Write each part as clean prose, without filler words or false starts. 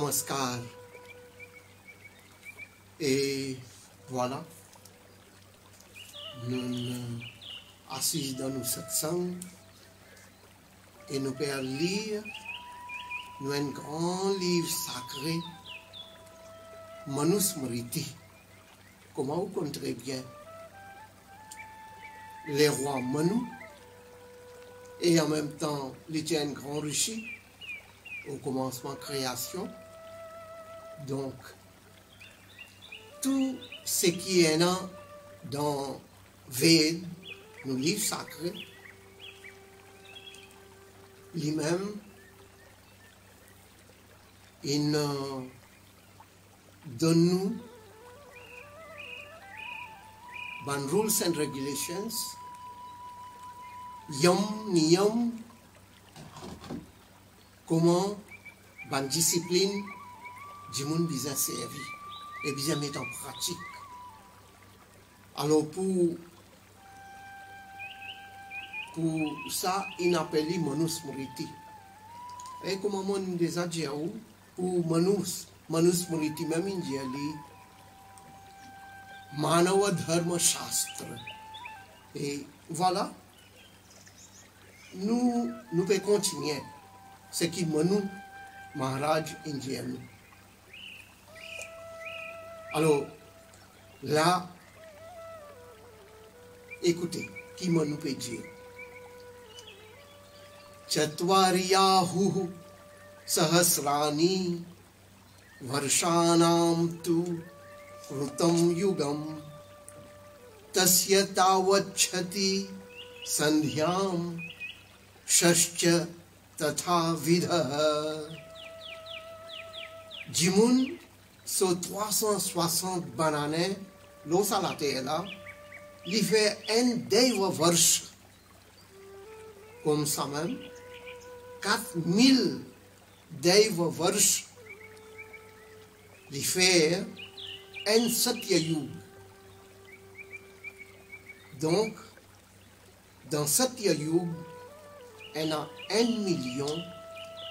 Namaskar. Et voilà, nous assis dans nos satsangs et nous pouvons lire nous un grand livre sacré, Manusmriti. Comment vous connaissez bien les rois Manu et en même temps il était un grand rishi au commencement création. Donc tout ce qui est là dans Ved, nos livres sacrés, lui-même, il donne nous des rules and regulations, niyam, comment, ban discipline, du monde bisa servi et bien mettre en pratique. Alors pour ça, il appelle Manusmriti. Et comment on déjà dit pour Manusmriti même il dit Manava Dharma Shastra. Et voilà, nous pouvons continuer ce qui Manu Maharaj indien. Alors, là, écoutez, qui Manu peut dire Chatvaryahu Sahasrani Varshanam tu Rutam Yugam Tasya Tavachati Sandhyam Shashcha Tatha Vidha Jimun sur 360 bananes, l'eau salatée là, il fait un deva varsh, comme ça même, 4000 deva varsh, il fait un satya yuga. Donc, dans satya yuga, il y a 1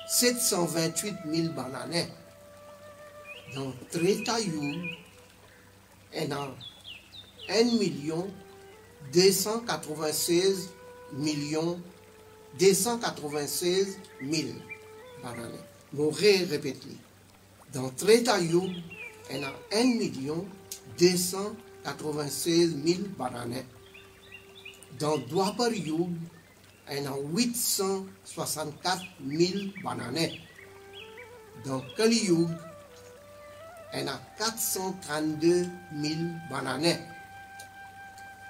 728 000 bananes. Dans Treta Yuga, il y a 1 296 000 bananes. Nous répétons. Dans Treta Yuga, il y a 1 296 000 bananes. Dans Dwapar Yuga, il y a 864 000 bananes. Dans Kali Yuga, il y a 432 000 bananes.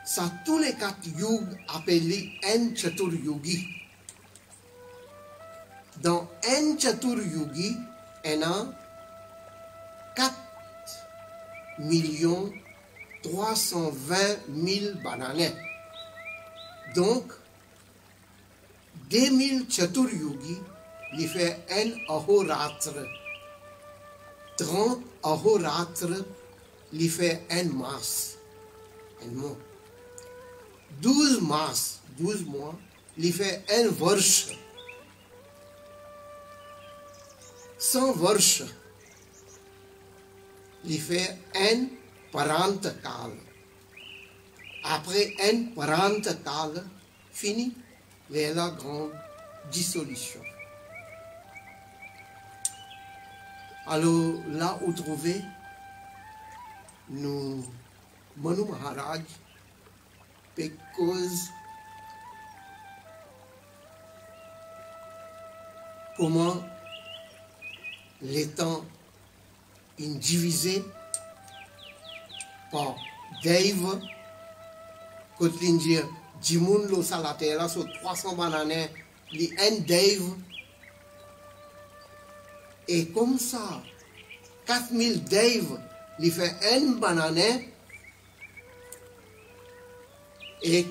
Ça, tous les 4 yugs appelés un chatur yugi. Dans un chatur yugi, il y a 4 320 000 bananes. Donc, 2000 chatur yugi, il fait un ahoratra. 30 ahoratra, il fait un mas, un mois. 12 mas, 12 mois, il fait un varsh. 100 varsh, il fait un parantakal. Après un parantakal, fini, il y a la grande dissolution. Alors là où trouver nous Manu Maharaj because comment les temps sont divisés par Dave Kotlindia Jimun lo salatera sur 300 bananes li un Dave. Et comme ça, 4000 Dave, il fait un banane et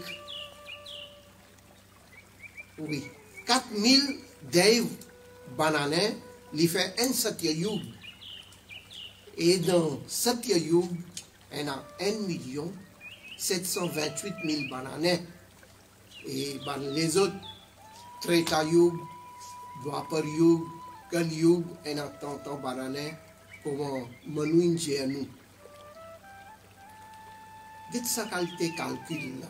oui, 4000 Dave banane, il fait un Satya Yuga. Et dans Satya Yuga, il y a 1 728 000 bananes. Et les autres, Treta Yuga, Dwapar Yuga, Quel youg en attendant banane, comment manuin j'ai nous. Dites sa qualité calcul là.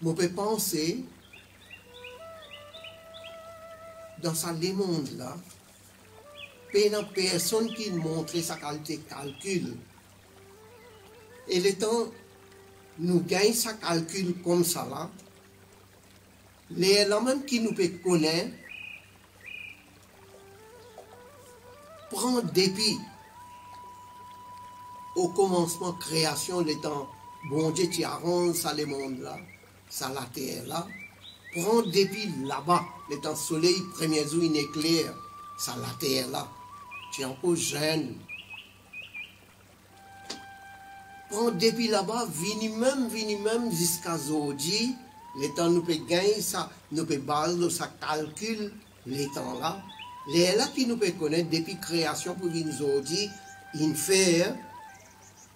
Je peux penser dans ce monde là, il y a personne qui montre sa qualité calcul. Et le temps, nous gagnons sa calcul comme ça là, les gens même qui nous peut connaître, prend dépit au commencement création le temps, bon Dieu tu arranges ça le monde là, ça la terre là, prend dépit là-bas, le temps soleil premier jour il éclaire, ça la terre là, tu es encore jeune. Prend dépit là-bas, vini même jusqu'à aujourd'hui, le temps nous peut gagner ça, nous peut baser ça calcul les temps là. Les là qui nous peut connaître depuis création pour venir aujourd'hui, il fait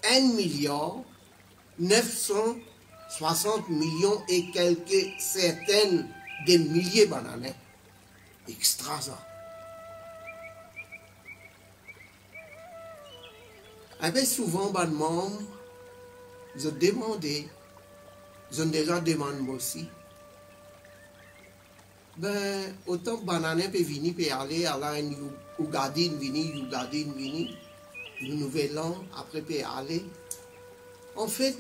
1,960,000,000 et quelques certaines des milliers de bananes. Extra ça. Et bien souvent, les membres, je demandé, je déjà demandé aussi, ben, autant que banane peut venir, peut aller à la Ougadine venir, le nouvel an, après peut aller. En fait,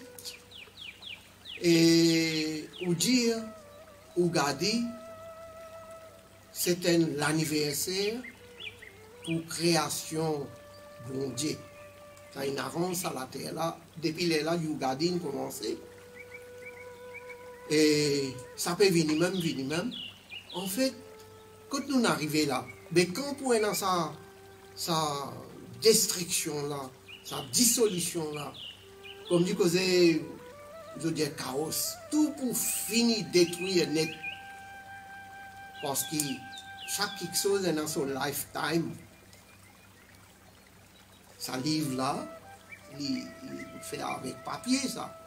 et ou dire, Ougadi, c'était l'anniversaire pour création bon Dieu. Quand il avance à la terre là, depuis là, Ougadine commencé. Et ça peut venir même. En fait, quand nous arrivons là, mais quand pour dans sa destruction là, sa dissolution là, comme dit que je veux dire chaos, tout pour finir détruire net. Parce que chaque chose est dans son lifetime. Ça livre là, il fait avec papier ça.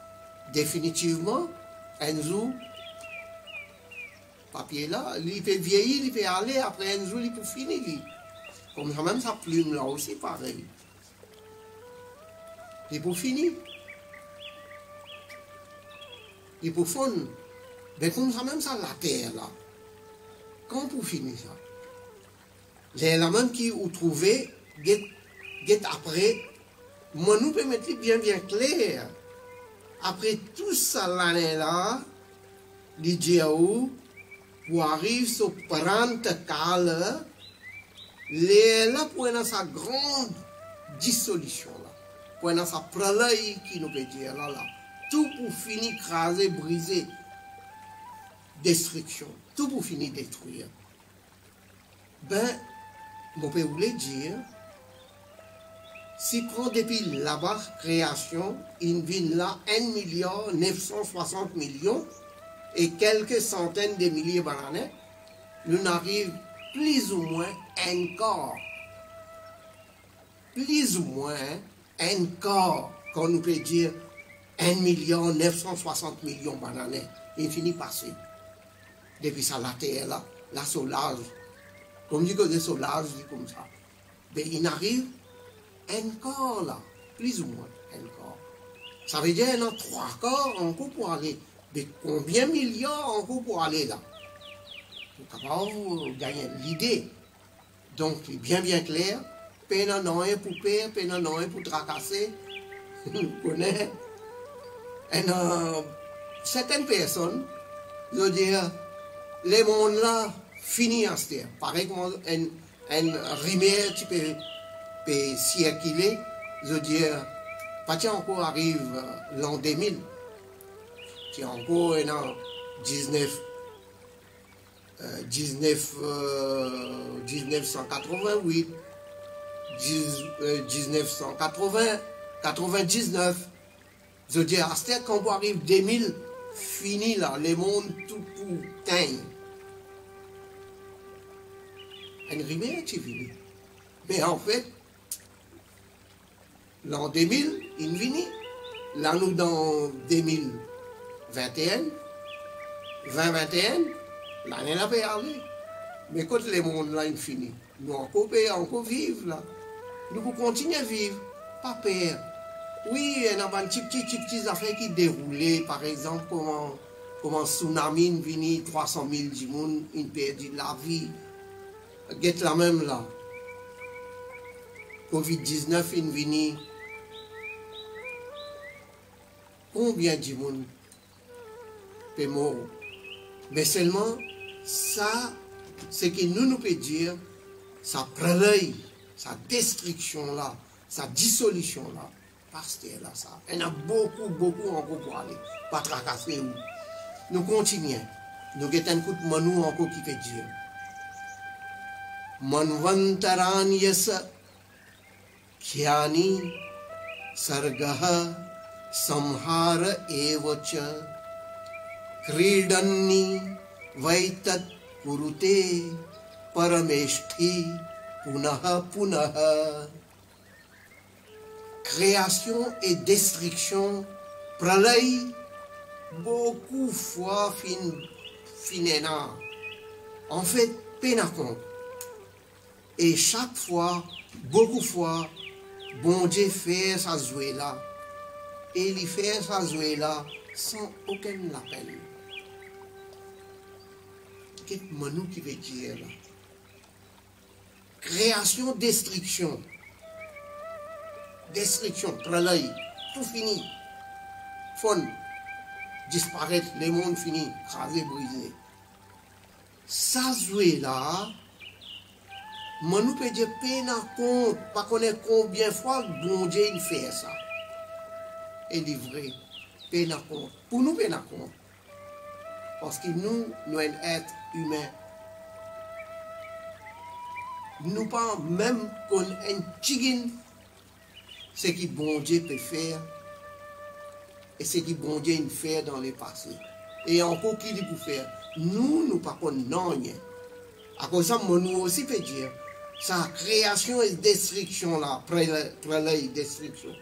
Définitivement, un jour, papier là, il peut vieillir, il peut aller, après un jour, il peut finir. Comme ça, même sa plume là aussi, pareil. Il peut finir. Il peut fondre. Mais comme ça, même ça, la terre là. Quand pour finir ça? Les éléments qui ont trouvé, get après, moi nous peut mettre bien clair. Après tout ça l'année là, les diaou, pour arriver sur 30 cas, les là pour dans sa grande dissolution là, pour dans sa pralay qui nous peut dire là, tout pour finir craser, briser, destruction, tout pour finir détruire. Ben, mon père voulait dire, si prend depuis là-bas création, une ville là, 1,960,000,000 et quelques centaines de milliers de bananes, nous arrivons plus ou moins encore, quand nous peut dire 1,960,000,000 de bananes, il finit passer. Depuis ça, la terre là, la solage, comme dit que le solage, comme ça. Mais il arrive encore là, plus ou moins encore. Ça veut dire qu'il y a 3 quarts encore pour aller. Mais combien de millions encore pour aller là? Pour capable gagner l'idée. Donc, c'est bien clair. Peine en un pour perdre, peine en un pour tracasser. Vous connaissez? Et certaines personnes, je veux dire, les mondes là, fini en terre. Pareil comme une rivière, tu peux circuler, je veux dire, pas encore arrive l'an 2000. C'est encore en 1988, 1980, 99. Je veux dire, à ce temps, quand on arrive 2000, fini là, le monde tout pour teint. Une rivière, c'est fini. Mais en fait, l'an 2000, il finit. Là, nous, dans 2021, 2021, l'année là peut aller. Mais quand le monde là est fini, nous encore payer, encore vivre là. Nous pouvons continuer à vivre, pas peur. Oui, il y a des petites affaires qui déroulent. Par exemple, comment tsunami est venu, 300 000 personnes, une perdu la vie. Get la même là. Covid-19 est venu. Combien de gens sont morts? Mais seulement, ça, c'est que nous pouvons dire, ça prélève, sa destruction là, sa dissolution là, parce que là, ça. Il y en a beaucoup encore pour aller, pas tracasser où. Nous continuons. Nous avons un coup de manou encore qui fait dire. Manvantaran yasa khyani sargaha samhara evacha kridanni vaitat kurute parameshthi punaha punaha. Création et destruction pralay beaucoup fois finena. En fait, pénacon. Et chaque fois, beaucoup de fois, bon Dieu fait sa jouée là. Et il fait sa jouée là sans aucun appel. Qu'est-ce que qui veut dire là? Création, destruction. Destruction, pralay, tout fini. Fon, disparaître, le monde fini, crasé, brisé. Ça joué là, nous peut dire peine à compte, pas connaître combien de fois bon Dieu il fait ça. Et livré, peine à compte. Pour nous, peine à compte. Parce que nous sommes un être humain. Nous pas même qu'on un tigin, ce que bon Dieu peut faire et ce que bon Dieu il fait dans le passé. Et encore qui il peut faire. Nous pas connaissons rien. À cause de ça, nous aussi peut dire, sa création et destruction là, après la destruction.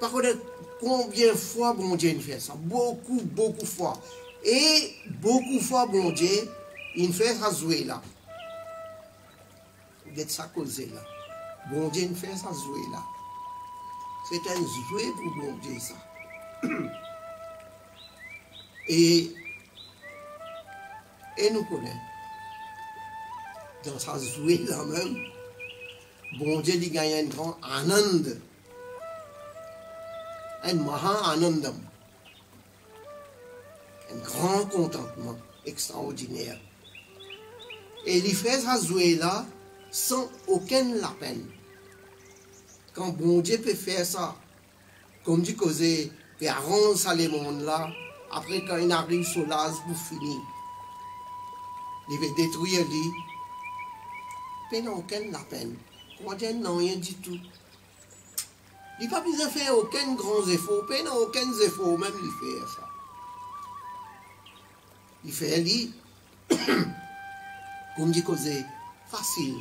Par contre, combien de fois bon Dieu il fait ça? Beaucoup de fois. Et beaucoup de fois bon Dieu, il fait ça jouer là. Vous êtes ça causé là. Bon Dieu il fait ça jouer là. C'est un jouet pour bon Dieu ça. Et nous connaissons. Dans sa jouée là même, bon Dieu il gagne un grand anand, un maha anandam, un grand contentement extraordinaire. Et il fait sa jouée là sans aucun la peine. Quand bon Dieu peut faire ça, comme dit causé, peut arranger ça les mondes là, après quand il arrive sur l'as pour finir, il va détruire lui. Il n'a aucune la peine. Comment dire non, rien du tout. Il n'a pas besoin de faire aucun grand effort. Il n'a aucun effort, même il fait ça. Il fait lui, comme dit causé, facile.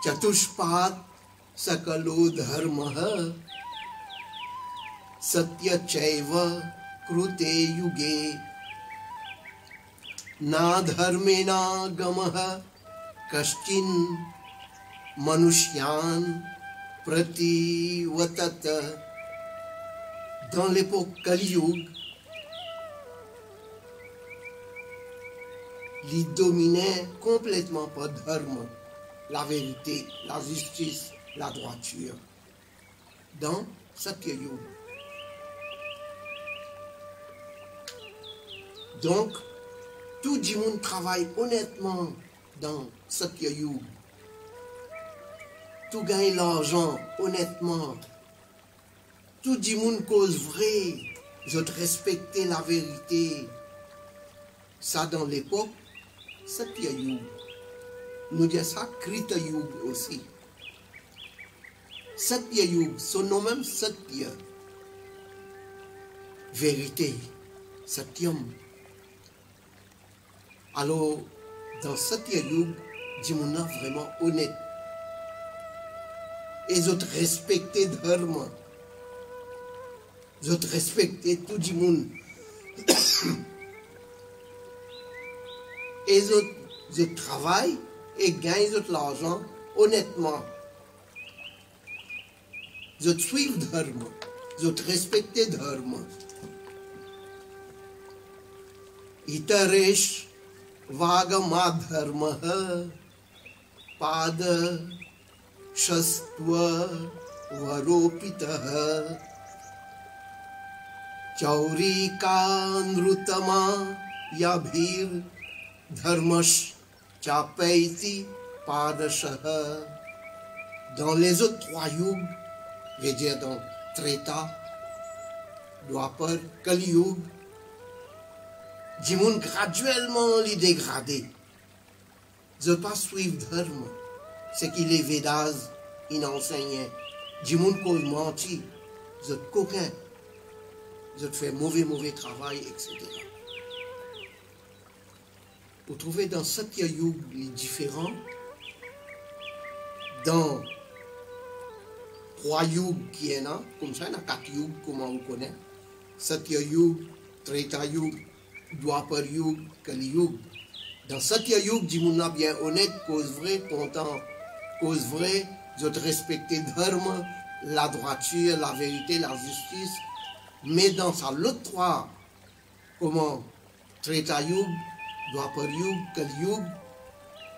Chatushpat sakalo dharmaha satya chaiva krute yuge na dharmena gamaha kashchin manushyan prativatata. Dans l'époque Kali Yuga, il dominait complètement par dharma, la vérité, la justice, la droiture. Dans Satya Yuga. Donc, tout le monde travaille honnêtement dans Satya Yuga. Tout gagne l'argent honnêtement. Tout le monde cause vrai. Je respecte la vérité. Ça dans l'époque, Satya Yuga. Nous disons ça Krita Yuga aussi. Satya Yuga, son nom même Satya. Vérité, Satyam. Alors, dans Satya Yuga, Jimuna vraiment honnête. Et ils ont respecté Dharma. Ils ont respecté tout le monde. et je travaille et gagne de l'argent honnêtement. Je suis dharma, je respecte dharma. Itaresh vagama dharma pada shastva varopitah chaurika nrutama yabhir dharmash chapaiti padashah. Dans les autres trois yugs, je veux dire dans Treta, Dwapar, Kali Yuga, Jimoun graduellement les dégradé. Je ne pas suivre dharma, ce qui les Védas enseignaient. Jimoun cause menti, je te coquin, je te fais mauvais travail, etc. Vous trouvez dans Satya Yuga les différents, dans trois yugs qui est là, comme ça, il y a quatre yugs, comment on connaît. Satya Yuga, Treta Yuga, Dwapar Yuga, Kali Yuga. Dans Satya Yuga, Jimuna bien honnête, cause vrai, content, cause vrai, je te respecte dharma, la droiture, la vérité, la justice. Mais dans sa l'autre trois, comment Treta Yuga, Dwapar Yuga, Kali Yuga,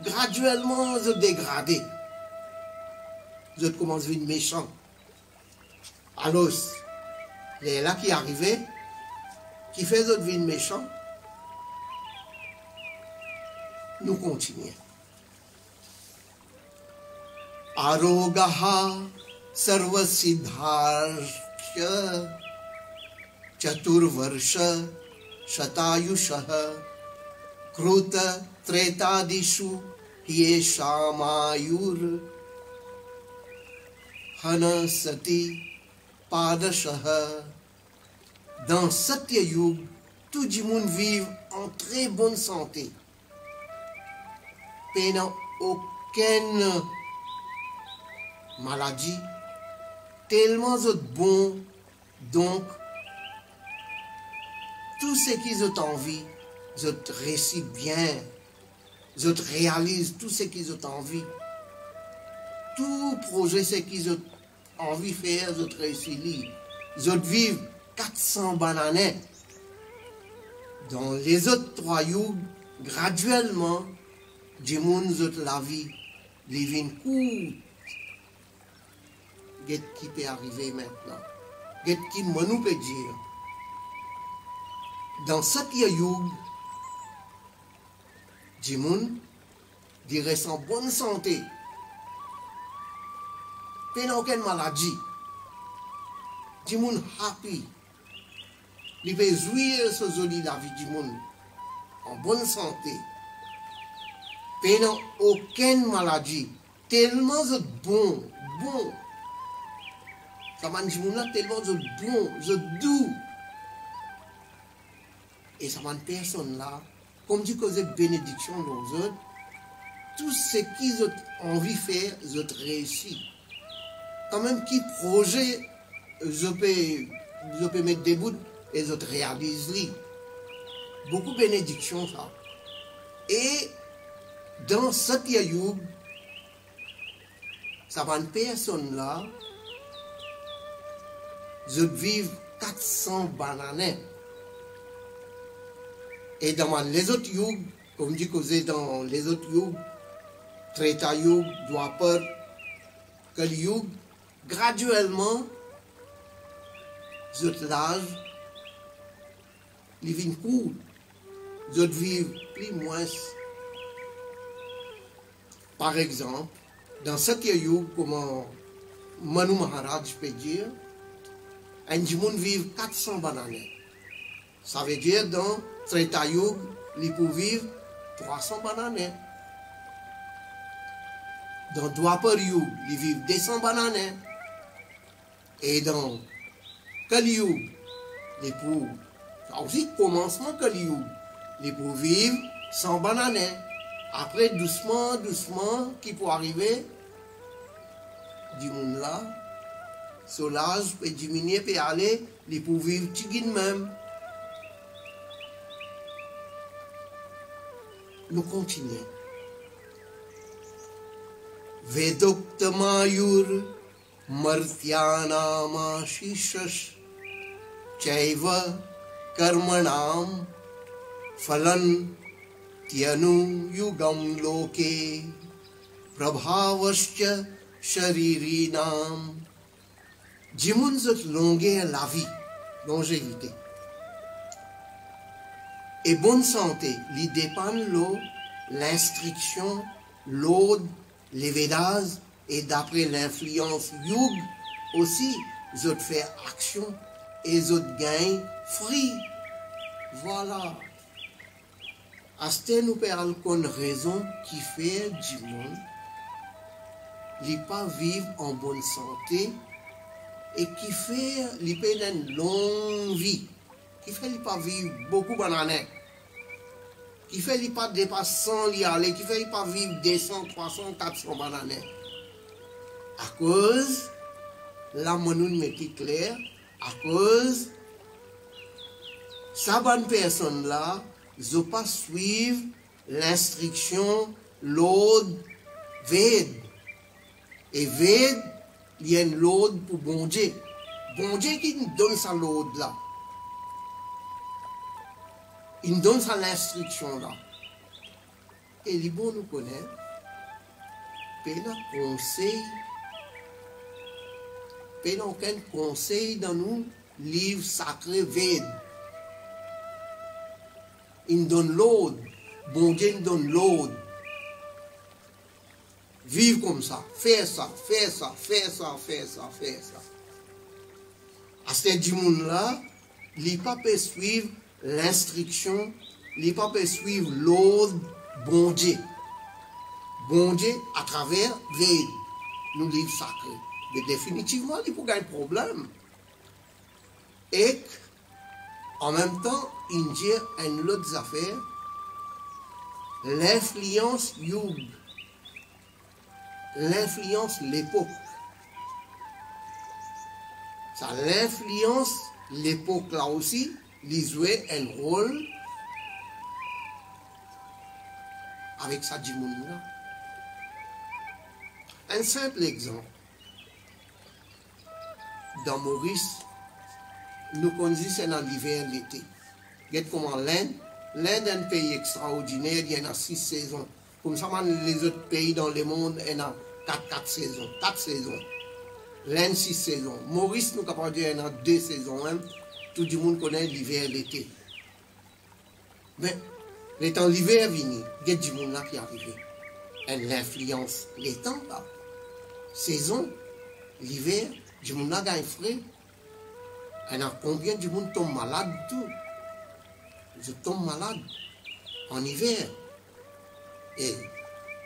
graduellement je dégradé. Je commence à devenir méchant. Alors, les là qui arrivaient, qui fait de devenir méchant, nous continuons. Arogaha sarva siddharshya chaturvarsha shatayushaha kruta tretadishu yeshamayur hana sati padashaha. Dans Satya Yuga, tout le monde vit en très bonne santé. Il n'y a aucune maladie, tellement de bon, donc tout ce qu'ils ont envie, je te réussis bien, je te réalise tout ce qu'ils ont envie. Tout projet, ce qu'ils ont envie de faire, je te réussis. Je te vive 400 bananes. Dans les autres trois yugs, graduellement, du monde de la vie, les vignes courtes. Qu'est-ce qui peut arriver maintenant? Qu'est-ce qui nous peut dire? Dans Satya Yuga, du monde dirait en bonne santé. Il n'y a aucune maladie. Du monde happy. Il peut jouir ce joli la vie du monde en bonne santé. Il n'y a aucune maladie. Tellement de bon. Ça m'a dit tellement de bon, de doux. Et ça m'a personne là, comme dit que vous êtes bénédiction dans les autres, tout ce qu'ils ont envie de faire, ils ont réussi. Quand même, qui projet, je peux mettre des bouts et je réalise. Beaucoup de bénédictions, ça. Et dans Satya Yuga, ça va une personne là, je vis 400 bananes. Et dans les autres yugs, comme dit que c'est dans les autres yugs, Treta Yuga, Dwapar, Kali Yuga, graduellement, je l'âge, les vignes courtes, je vis plus moins. Par exemple, dans Satya Yuga, comme Manu Maharaj peut dire, un monde vit 400 bananes. Ça veut dire dans Treta Yuga, il peut vivre 300 bananes. Dans Dwapar Yuga, il vit 200 bananes. Et dans Kali Yuga, il peut, ça aussi commencement Kali Yuga, il peut vivre 100 bananes. Après, doucement, qui peut arriver, du monde là, l'âge peut diminuer, peut aller, il peut vivre tigine même. nous continuons. Vedoktamayur martyanama shishash chaiva karmanam falan tyanu yugam loke prabhavascha sharirinam. Jimun zot longuer la vie, longévité. Et bonne santé, li dépend l'instruction, l'ode, les Védas, et d'après l'influence Yug, aussi, zot fait action et zot gagne fruit. Voilà. Aste nous parlons qu'on raison qui fait du monde, li pas vivre en bonne santé et qui fait li pas une longue vie, qui fait li pas vivre beaucoup d'années, qui fait li pas dépasser 100 li aller, qui fait li pas vivre 200, 300, 400 années. À cause la monoun metti clair, à cause sa bonne personne là, je pas suivre l'instruction, l'ordre, Ved. Et Ved, il y a une l'ordre pour bon Dieu. Bon Dieu qui nous donne ça l'ordre là. Il nous donne ça l'instruction là. Et les bons nous connaissent. Péna conseil. Péna aucun conseil dans nos livres sacrés Ved. Il nous donne l'ordre. Bon Dieu nous donne l'ordre. Vivre comme ça. Faire ça, faire ça, faire ça, faire ça, faire ça. À ce monde-là, il ne peut pas suivre l'instruction, il ne peut pas suivre l'ordre bon Dieu. Bon Dieu à travers Ved, nous livres sacrés. Mais définitivement, il peut gagner un problème. Et en même temps, il y a une autre affaire, l'influence Yug, l'influence l'époque. Ça l'influence l'époque là aussi, il jouait un rôle avec sa djimouna. Un simple exemple. Dans Maurice, nous connaissons dans l'hiver, l'été. Regardez comment l'Inde est un pays extraordinaire, il y en a 6 saisons. Comme ça, les autres pays dans le monde, il y en a 4 saisons. 4 saisons. L'Inde, 6 saisons. Maurice, nous capable de dire qu'il y en a 2 saisons. Hein. Tout le monde connaît l'hiver et l'été. Mais, le temps l'hiver venu, il y a du monde là qui est arrivé. Et l'influence, les temps là. Saison, l'hiver, du monde là gagne frais. Et combien de monde tombe malade tout? Je tombe malade en hiver. Et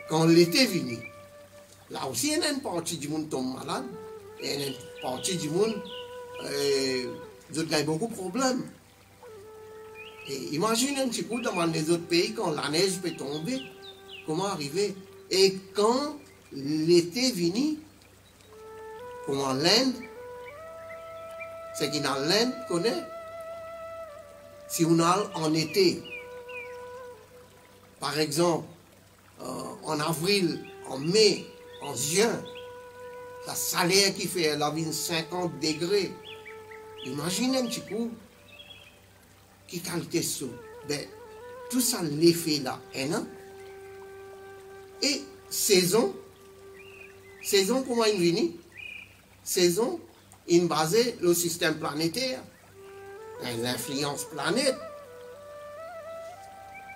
quand l'été venu, là aussi, il y a une partie du monde tombe malade. Et il y a une partie du monde qui a beaucoup de problèmes. Et imaginez un petit peu dans les autres pays, quand la neige peut tomber, comment arriver? Et quand l'été venu, comment l'Inde, c'est qui dans l'Inde connaît. Si on a en été, par exemple, en avril, en mai, en juin, la salaire qui fait la vie 50 degrés, imaginez un petit peu, qui qualité ça. Ben, tout ça, l'effet là, hein? Et saison comment il vient? Saison, il basé le système planétaire, l'influence planète.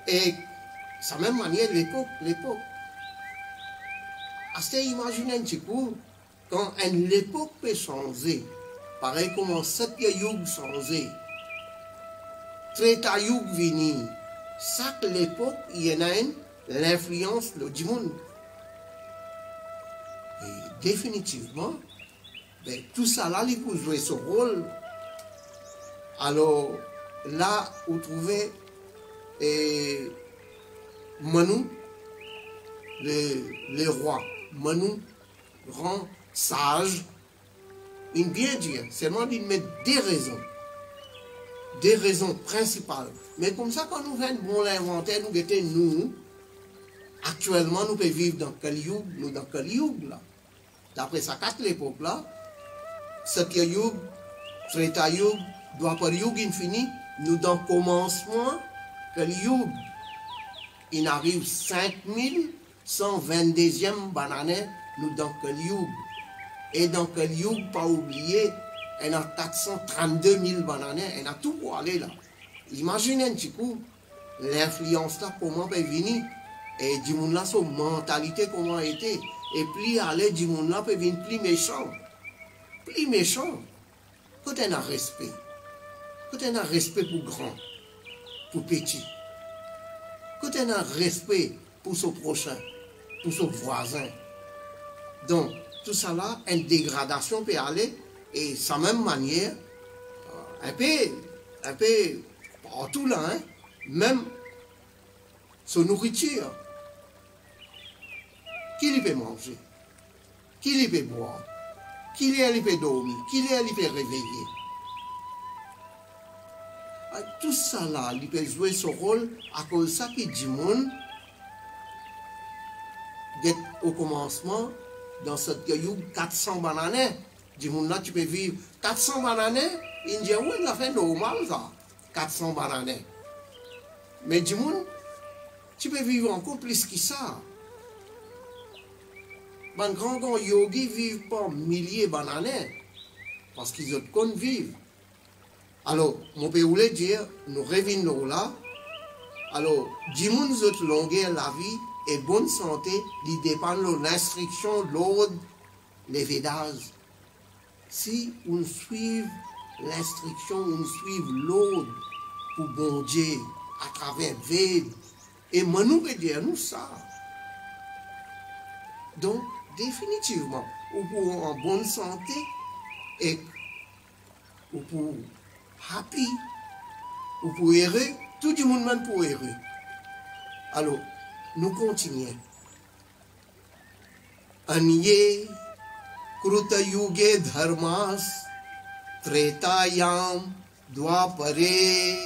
Et de la même manière, l'époque. Assez imaginez un petit peu, quand l'époque peut changer, pareil comme cette Yug changer, Treta Yug venir, chaque l'époque, il y en a l'influence du monde. Et définitivement, ben, tout ça là, il peut jouer ce rôle. Alors, là, vous trouvez Manu, le roi. Manu rend sage. Il bien dire, seulement il met des raisons principales. Mais comme ça, quand nous venons bon l'inventaire, nous mettons nous, Actuellement, nous pouvons vivre dans quel Yug, nous dans quel Yug là. D'après ça, quatre l'époque là, Satya Yug, Treta Yug, Dwapar Yug infini, nous dans le commencement, quel Yug, il arrive 5122e banane, nous dans quel Yug. Et dans quel Yug, pas oublier, il y a 432 000 bananes, il y a tout pour aller là. Imaginez un petit coup, l'influence là, comment peut venir. Et du monde là, son mentalité, comment était. Et puis, aller, du monde là, peut venir plus méchant. Plus méchant. Quand on a respect. Quand on a respect pour grand, pour petit. Quand on a respect pour son prochain, pour son voisin. Donc, tout ça là, une dégradation peut aller. Et de la même manière, un peu partout là, hein, même son nourriture. Qui lui peut manger? Qui lui peut boire? Qui lui peut dormir? Qui lui peut réveiller? Tout ça là, il peut jouer son rôle à cause de ça qui dit monde au commencement, dans cette caillou, 400 bananes. Du monde là, tu peux vivre 400 bananes. Il dit, oui, il a fait normal ça, 400 bananes. Mais du monde, tu peux vivre encore plus que ça. Les grands yogis vivent pas milliers de bananes parce qu'ils ont qu'on vivre. Alors, mon père voulait dire, nous revenons là. Alors, du monde autres longueur la vie et bonne santé, ils dépendent de l'instruction, l'ordre, les Védas. Si on suit l'instruction, on suit l'ordre pour bon Dieu à travers Védas, et moi nous veut dire nous ça. Donc, définitivement, ou pour en bonne santé et ou pour happy, ou pour heureux, tout le monde même pour heureux. Alors, nous continuons. Anye Kruta Yuge Dharmas Tretayam Dwapare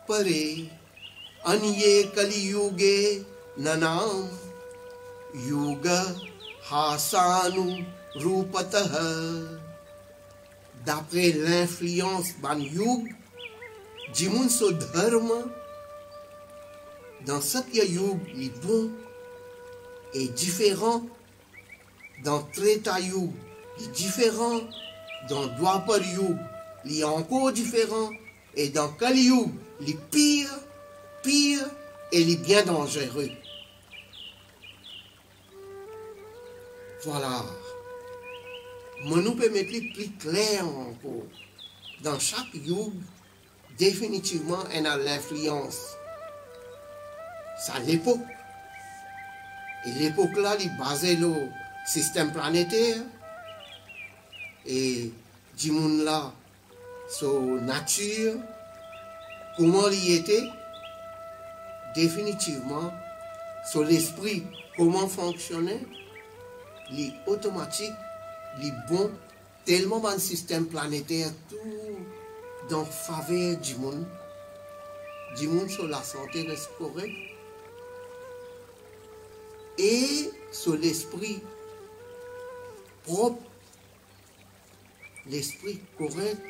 Pare Anye Kali Yuge Nanam Yuga Hasanu Rupatah. D'après l'influence ban Yug, Jimun so dharma, dans Satya Yug, il est bon et différent. Dans Treta Yug, il est différent. Dans Dwapar Yug, il est encore différent. Et dans Kali Yug, il est pire et il est bien dangereux. Voilà. Mais nous pouvons mettre plus clair encore. Dans chaque yug, définitivement, il a l'influence. C'est l'époque. Et l'époque là, il est basé sur le système planétaire. Et du monde là, sur la nature, comment il était, définitivement, sur l'esprit, comment fonctionnait, il est automatique. Les bons, tellement dans le système planétaire, tout dans faveur du monde sur la santé reste correct, et sur l'esprit propre, l'esprit correct,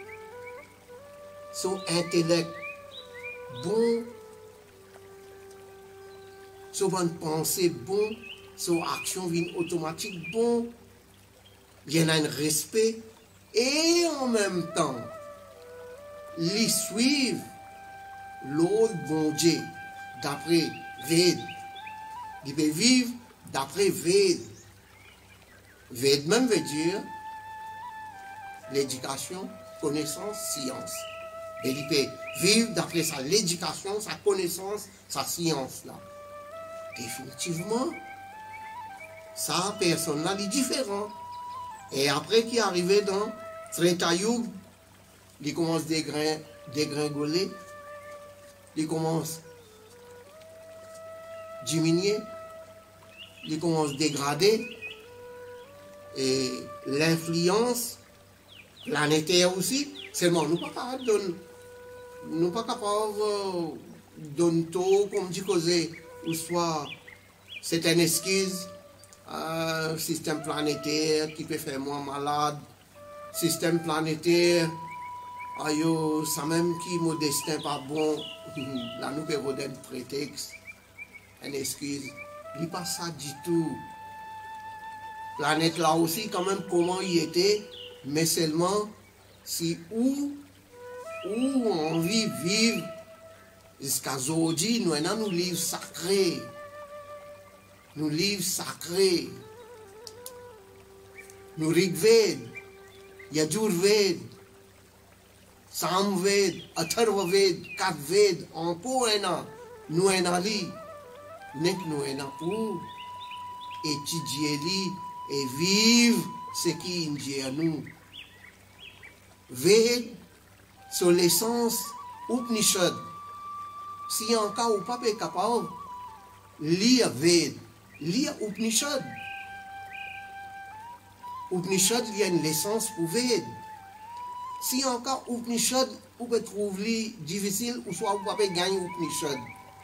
son intellect bon, son bonne pensée bon, son action vient automatique bon. Il y a un respect et en même temps, ils suivent l'ordre bon Dieu d'après Védas. Ils peuvent vivre d'après Védas. Védas même veut dire l'éducation, connaissance, science. Et ils peuvent vivre d'après ça, l'éducation, sa connaissance, sa science là. Définitivement, ça, personne là, est différent. Et après qui est arrivé dans Treta Yug, il commence à dégringoler, il commence à diminuer, il commence à dégrader, et l'influence planétaire aussi, seulement nous ne sommes pas capables de donner tout, comme dit Cosé, ou soit c'est une excuse. Système planétaire qui peut faire moi malade. Système planétaire, ayo, ça même qui mon destin pas bon. Là, nous pouvons donner un prétexte, une excuse. Il n'est pas ça du tout. Planète là aussi, quand même, comment il était, mais seulement si où on vit vivre jusqu'à aujourd'hui, nous avons nos livres sacrés. Nos livres sacrés. Nos Rigved, Yajurved, Samved, Atharvaved, Kadved, encore nous avons li, nous avons pour étudier et vivre ce qui est à nous. Ved, sur l'essence Upanishad. Si encore ou pas est capable, lire Ved, lire Upanishad. Upanishad, il y a une licence pour Ved. Si encore Upanishad, vous pouvez trouver difficile, ou soit vous pouvez gagner Upanishad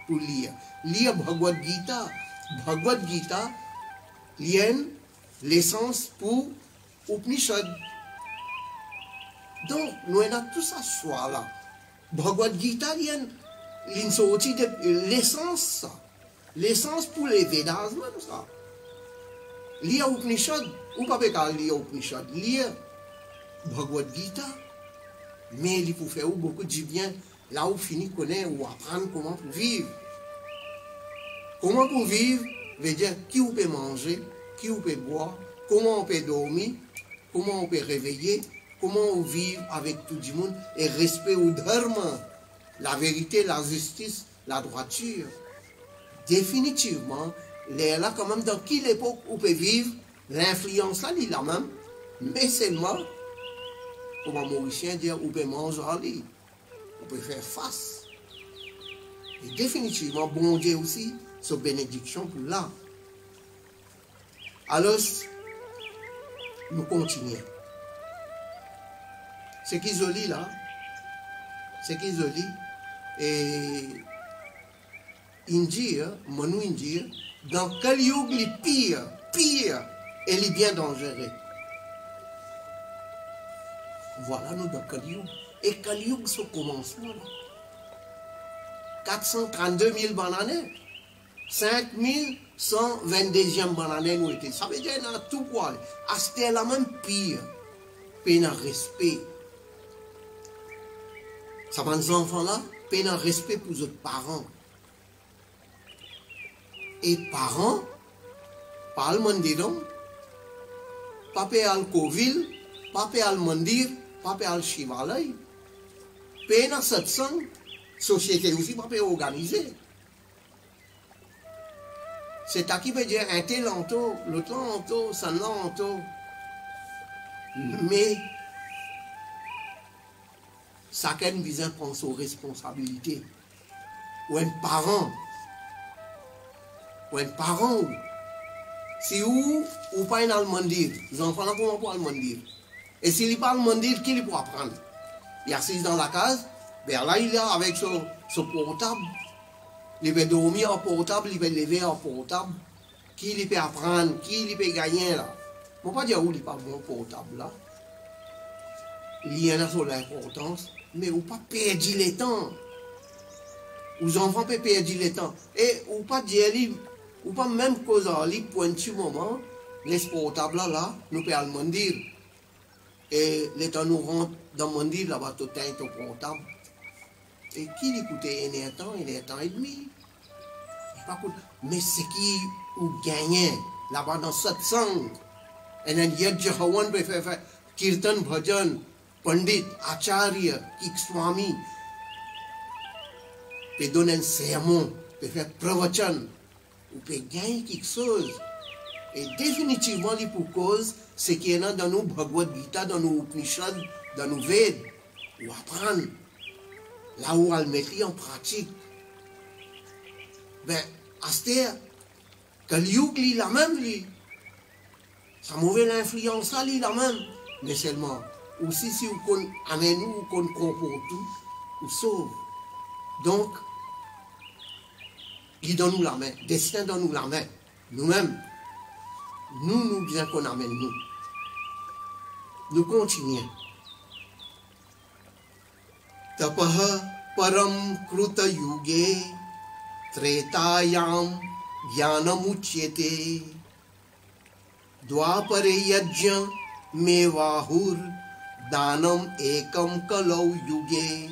pour lire. Lire Bhagavad Gita. Bhagavad Gita, il y a une licence pour Upanishad. Donc, nous avons tout ça soit là. Bhagavad Gita, il y a une sortie de l'essence. L'essence pour les Védas, même ça. Lire Upanishad, ou pas lire Upanishad, lire Bhagavad Gita, mais il faut faire beaucoup de bien, là où finit connaître ou apprendre comment pour vivre. Comment pour vivre, veut dire qui on peut manger, qui on peut boire, comment on peut dormir, comment on peut réveiller, comment on vit avec tout le monde, et respect au dharma, la vérité, la justice, la droiture. Définitivement, là, quand même, dans quelle époque on peut vivre, l'influence là, il est la même, mais seulement, comme un Mauricien dit, on peut manger en lit, on peut faire face. Et définitivement, bon Dieu aussi, sa bénédiction pour là. Alors, nous continuons. Ce qui est joli là, ce qui est joli, et Indien, Manu Indien, dans Kali Yuga, il est pire, et il est bien dangereux. Voilà nous dans Kali Yuga. Et Kali Yuga, c'est au commencement là. 432 000 bananes, 5122e bananes nous étaient. Ça veut dire qu'il y a tout quoi. C'était la même pire, peine à respect. Ça va les enfants là, peine à respect pour les autres parents. Et parents, pas le mandir, papa al Kovil, papa al mandir, papa al Shivalay. Peine à satsang, société aussi papa organisée. C'est à qui veut dire un tel lento, l'autre lento, ça lento. Mais chacun vient prendre ses responsabilités. Ou un parent, si ou pas dans le mandir, les enfants là comment pour le mandir. Et s'il n'est pas le mandir, qui il peut apprendre? Il est assis dans la case, ben là il est avec son portable. Il peut dormir en portable, il peut lever en portable. Qui il peut apprendre, qui il peut gagner là? Je ne vais pas dire où il n'est pas bon portable là. Il y en a sur l'importance, mais on ne peut pas perdre le temps. Les enfants peuvent perdre le temps. Et on ne peut pas dire, ou pas même cause en ligne pour un petit moment, les portables là, nous pouvons le mandir. Et les temps nous rentrent dans le mandir, là-bas, tout est au portable. Et qui l'écoutait un temps et demi. Mais ce qui ou gagnait là-bas dans cette sang, et un yad Jehawan peut faire Kirtan Bhajan, Pandit, Acharya, Kikswami, peut donner un sermon, peut faire pravachan, ou peut gagner quelque chose. Et définitivement, les pour cause, c'est qu'il y en a dans nos Bhagavad Gita, dans nos Upanishads, dans nos Veds, ou apprendre, là où elle mettre en pratique. Ben, Aster, Kali Yuga, la même, sa mauvaise influence, la même, mais seulement, aussi si vous amène nous, qu'on comporte tout, ou sauve. Donc, il donne nous la main, destin donne nous la main. nous-mêmes, nous bien qu'on amène nous. Nous continuons. Tapaha param kruta yuge tretayam jnanamuchyate dvapare yajna mevahur danam ekam kalau yuge.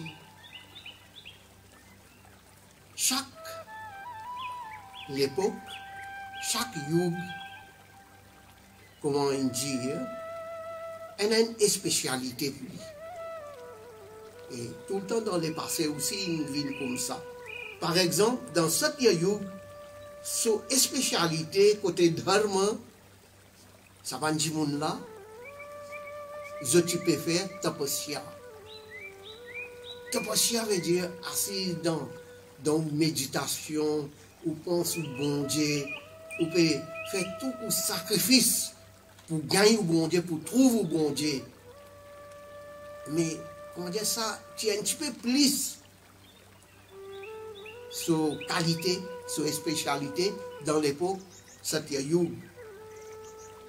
Chaque l'époque, chaque yuge, comment on dit, elle a une spécialité pour lui. Et tout le temps dans les passés aussi, une ville comme ça. Par exemple, dans cette yuge, son spécialité côté dharma, ça va dire là, je peux faire tapasya. Tapasya veut dire assis dans méditation, ou pense au bon Dieu, ou peut faire tout un sacrifice pour gagner au bon Dieu, pour trouver au bon Dieu. Mais, comment dire ça, tu as un petit peu plus sur qualité, sur spécialité dans l'époque Satya Yuga.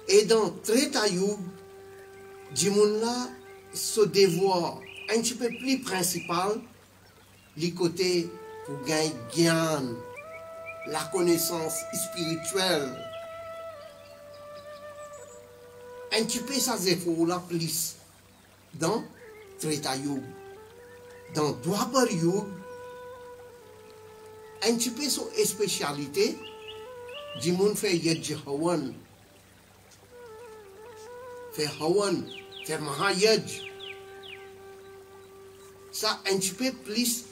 Et dans Treta Yuga, Jimon se devoir un petit peu plus principal, les côtés pour gagner Gyan, la connaissance spirituelle. Un petit peu ça effort là plus dans Treta Yuga. Dans Dwapar Yuga, un petit peu son spécialité, Jimon fait Yajj Hawan. Fait Hawan, fait Mahayaj. Ça, un petit peu plus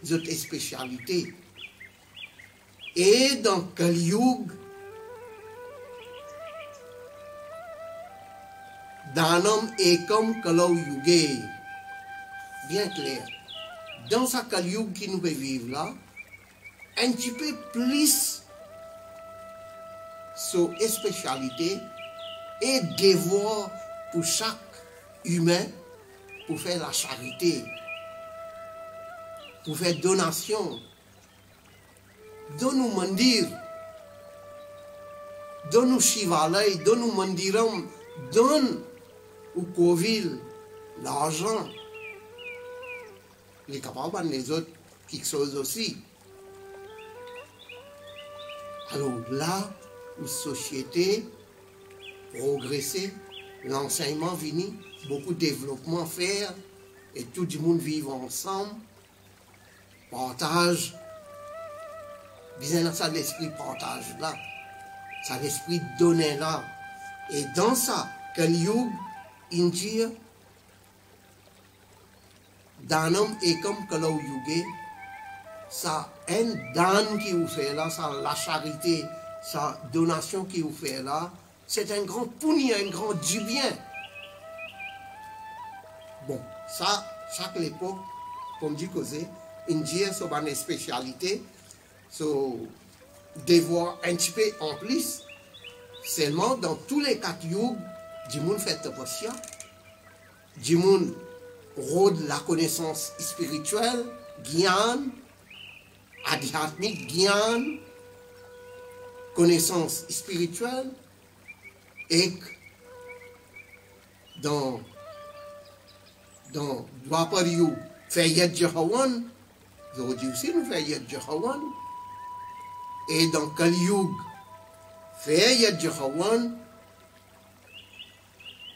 d'autres spécialités. Et dans Kali Yuga, Danam Ekam Kalau Yuge. Bien clair. Dans sa Kali Yuga qui nous peut vivre là, un petit peu plus sur spécialité et devoir pour chaque humain pour faire la charité, pour faire donation. Donne-nous mandir, donne-nous shivalay, donne-nous mandiram, donne au Covid l'argent. Il est capable de les autres quelque chose aussi. Alors là, une société progresser, l'enseignement vini, beaucoup de développement faire, et tout le monde vivre ensemble, partage, bien ça l'esprit partage là, ça l'esprit donner là, et dans ça, Kali Yuga, India, Danam Ekam Kalau Yuge, ça un dan qui vous fait là, ça la charité, sa donation qui vous fait là, c'est un grand punya, un grand du bien. Bon, ça, chaque époque, comme dit Cosé, Indien, c'est une spécialité, so, devoir un petit peu en plus, seulement dans tous les quatre yugs, du monde fait tapasya, du monde rôde la connaissance spirituelle, gyan, adhyatmique, gyan, connaissance spirituelle, et dans Dwapar Yuga, fait Yajj Hawan, aujourd'hui aussi nous fait Yajj Hawan, et dans Kali Yuga, fait Yajj Hawan,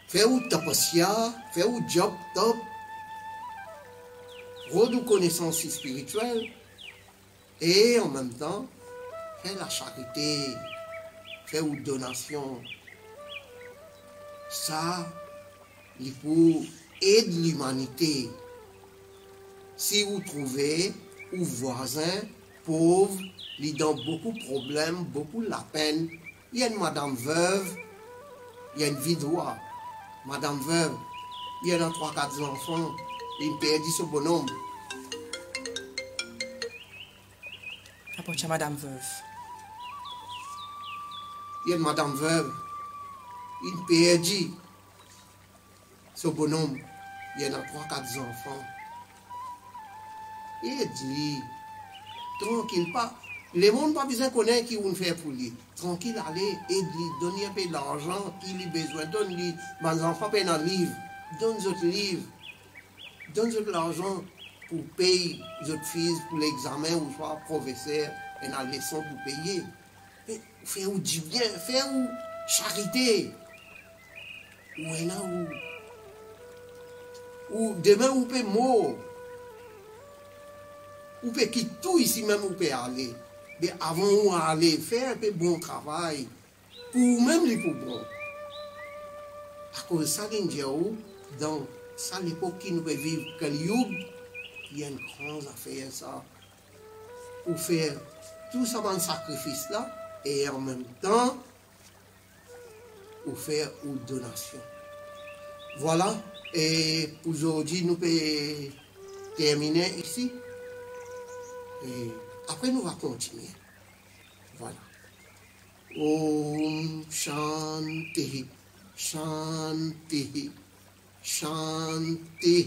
fait ou tapasya, fait ou job top, rôde connaissance spirituelle, et en même temps, fait la charité, fait ou donation. Ça, il faut aider l'humanité. Si vous trouvez ou voisin pauvre, il donne beaucoup de problèmes, beaucoup de la peine. Il y a une madame veuve, il y a une vidoua. Madame veuve, il y a 3-4 enfants, il perdit ce bonhomme. Apporte madame veuve. Il y a une madame veuve, il perdit ce bonhomme, il y en a 3-4 enfants. Il dit, tranquille, Les gens pas besoin de connaître qui on fait pour lui. Tranquille, allez, aide-lui, donne-lui un peu d'argent, il a besoin, donne-lui. Mes enfants payent un livre, donne-lui le livre, donne-lui l'argent pour payer les fils pour l'examen ou soit professeur et la leçon pour payer. Mais faire du bien, faire charité. Ou est là ou demain ou peut mort. Ou peut quitter tout ici même ou peut aller. Mais avant ou aller faire un peu bon travail pour même les pour bon. À cause de ça, dans ça l'époque qui nous peut vivre que il y a une grande affaire ça pour faire tout ça dans le sacrifice là et en même temps pour faire une donation. Voilà, et pour aujourd'hui nous pouvons terminer ici et après nous allons continuer. Voilà. Om Shanti Shanti Shanti.